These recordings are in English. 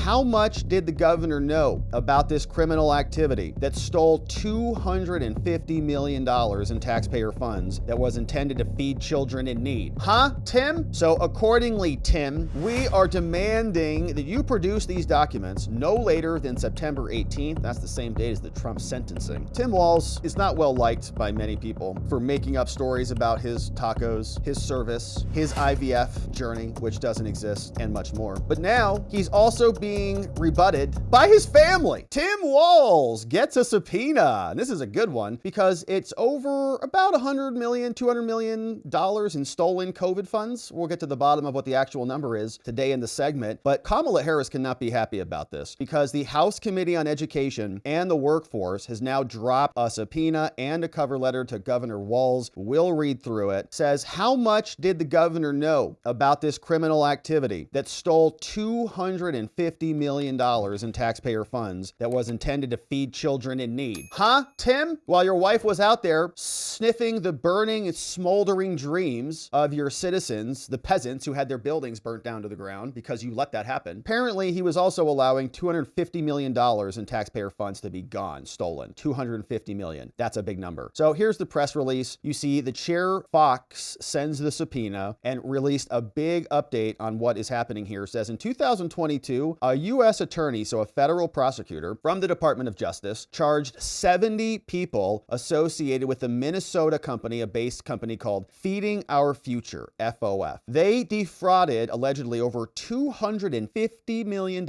how much did the governor know about this criminal activity that stole $250 million in taxpayer funds that was intended to feed children in need? Huh, Tim? So accordingly, Tim, we are demanding that you produce these documents no later than September 18th. That's the same date as the Trump sentencing. Tim Walz is not well liked by many people for making up stories about his tacos, his service, his IVF journey, which doesn't exist, and much more. But now he's also being rebutted by his family. Tim Walz gets a subpoena. And this is a good one because it's over about $100 million, $200 million in stolen COVID funds. We'll get to the bottom of what the actual number is today in the segment. But Kamala Harris cannot be happy about this because the House Committee on Education and the Workforce has now dropped a subpoena and a cover letter to Governor Walz. We'll read through it. It says, how much did the governor know about this criminal activity that stole $250 million in taxpayer funds that was intended to feed children in need? Huh, Tim? While your wife was out there sniffing the burning and smoldering dreams of your citizens, the peasants who had their buildings burnt down to the ground because you let that happen. Apparently, he was also allowing $250 million in taxpayer funds to be gone, stolen. $250 million. That's a big number. So here's the press release. You see the chair Fox sends the subpoena and released a big update on what is happening here. It says in 2022, a U.S. attorney, so a federal prosecutor from the Department of Justice, charged 70 people associated with the Minnesota company, a based company called Feeding Our Future, FOF. They defrauded allegedly over $250 million,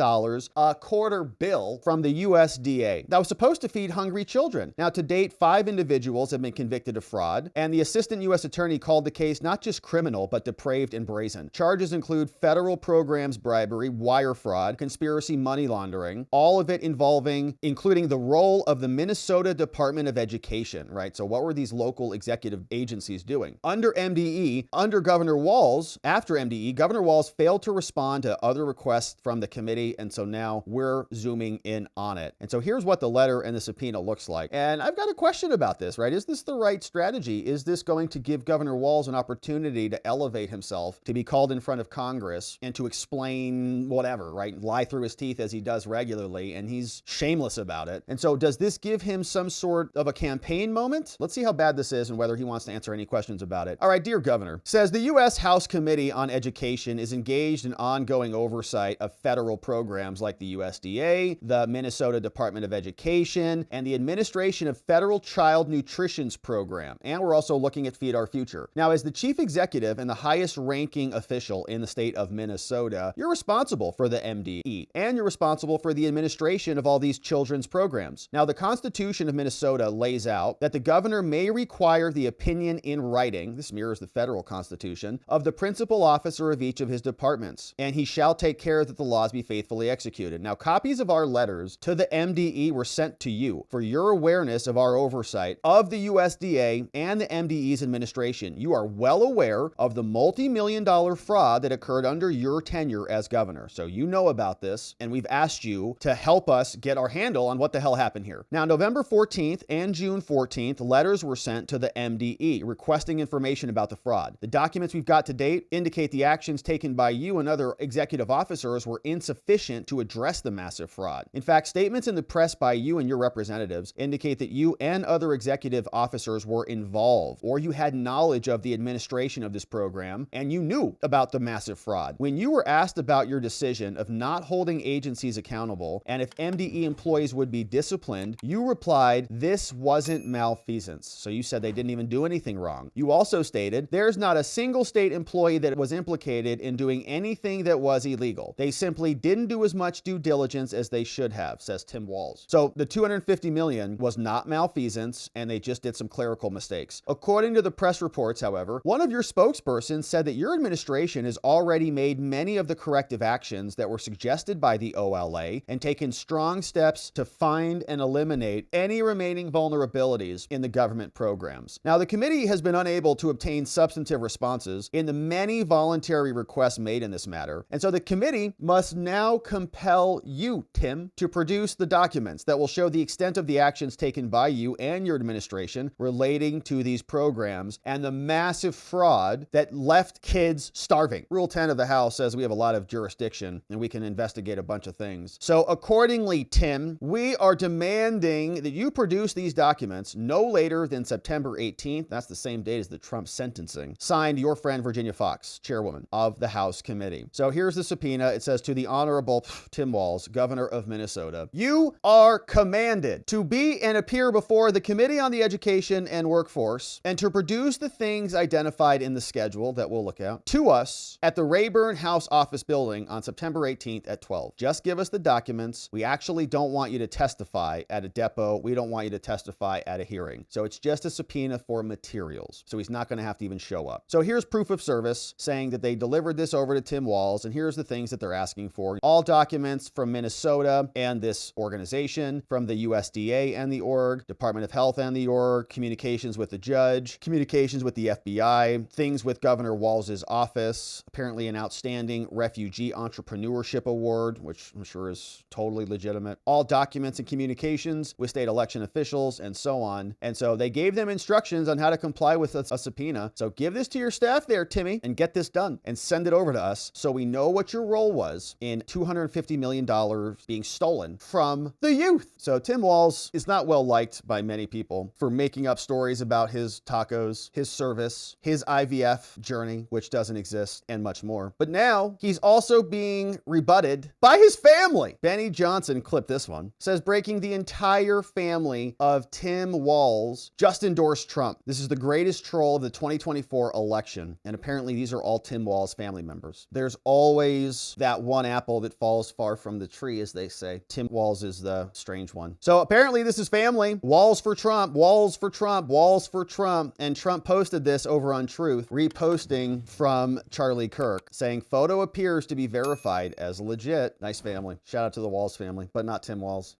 a quarter bill from the USDA that was supposed to feed hungry children. Now, to date, 5 individuals have been convicted of fraud, and the assistant U.S. attorney called the case not just criminal, but depraved and brazen. Charges include federal programs bribery, wire fraud, conspiracy money laundering, all of it including the role of the Minnesota Department of Education, right? So what were these local executive agencies doing? Under MDE, under Governor Walz, after MDE, Governor Walz failed to respond to other requests from the committee, and so now we're zooming in on it. And so here's what the letter and the subpoena looks like. And I've got a question about this, right? Is this the right strategy? Is this going to give Governor Walz an opportunity to elevate himself, to be called in front of Congress and to explain whatever, right? Lie through his teeth as he does regularly, and he's shameless about it. And so does this give him some sort of a campaign moment? Let's see how bad this is and whether he wants to answer any questions about it. All right, dear Governor, says the U.S. House Committee on Education is engaged in ongoing oversight of federal programs like the USDA, the Minnesota Department of Education, and the administration of Federal Child Nutrition's program. And we're also looking at Feed Our Future. Now, as the chief executive and the highest ranking official in the state of Minnesota, you're responsible for the MDE, and you're responsible for the administration of all these children's programs. Now, the Constitution of Minnesota lays out that the governor may require the opinion in writing, this mirrors the federal constitution, of the principal officer of each of his departments, and he shall take care that the laws be faithfully executed. Now, copies of our letters to the MDE were sent to you for your awareness of our oversight of the USDA and the MDE's administration. You are well aware of the multi-million-dollar fraud that occurred under your tenure as governor. So you know about this, and we've asked you to help us get our handle on what the hell happened here. Now, November 14th and June 14th, letters were sent to the MDE requesting information about the fraud. The documents we've got to date indicate the actions taken by you and other executive officers were insufficient to address the massive fraud. In fact, statements in the press by you and your representatives indicate that you and other executive officers were involved, or you had knowledge of the administration of this program, and you knew about the massive fraud. When you were asked about your decision of not holding agencies accountable and if MDE employees would be disciplined, you replied, this wasn't malfeasance. So you said they didn't even do anything wrong. You also stated, there's not a single state employee that was implicated in doing anything that was illegal. They simply didn't do as much due diligence as they should have, says Tim Walz. So the $250 million was not malfeasance, and they just did some clerical mistakes. According to the press reports, however, one of your spokespersons said that your administration has already made many of the corrective actions that were suggested by the OLA and taken strong steps to find and eliminate any remaining vulnerabilities in the government programs. Now, the committee has been unable to obtain substantive responses in the many voluntary requests made in this matter, and so the committee must now compel you, Tim, to produce the documents that will show the extent of the actions taken by you and your administration relating to these programs and the massive fraud that left kids starving. Rule 10 of the House says we have a lot of jurisdiction and we can investigate investigate a bunch of things. So accordingly, Tim, we are demanding that you produce these documents no later than September 18th. That's the same date as the Trump sentencing. Signed, your friend Virginia Fox, chairwoman of the House committee. So here's the subpoena. It says, to the Honorable Tim Walz, governor of Minnesota, you are commanded to be and appear before the Committee on the Education and Workforce and to produce the things identified in the schedule that we'll look at to us at the Rayburn House Office Building on September 18th at 12. Just give us the documents. We actually don't want you to testify at a depot. We don't want you to testify at a hearing. So it's just a subpoena for materials. So he's not going to have to even show up. So here's proof of service saying that they delivered this over to Tim Walz, and here's the things that they're asking for. All documents from Minnesota and this organization, from the USDA and the org, Department of Health and the org, communications with the judge, communications with the FBI, things with Governor Walz's office, apparently an outstanding refugee entrepreneurship award, which I'm sure is totally legitimate, all documents and communications with state election officials, and so on. And so they gave them instructions on how to comply with a subpoena. So give this to your staff there, Timmy, and get this done and send it over to us so we know what your role was in $250 million being stolen from the youth. So Tim Walz is not well liked by many people for making up stories about his tacos, his service, his IVF journey, which doesn't exist, and much more. But now he's also being rebutted by his family. Benny Johnson clipped this one. Says breaking the entire family of Tim Walz just endorsed Trump. This is the greatest troll of the 2024 election. And apparently these are all Tim Walz family members. There's always that one apple that falls far from the tree, as they say. Tim Walz is the strange one. So apparently this is family. Walz for Trump, Walz for Trump, Walz for Trump. And Trump posted this over on Truth, reposting from Charlie Kirk, saying photo appears to be verified as legit. Nice family. Shout out to the Walz family, but not Tim Walz.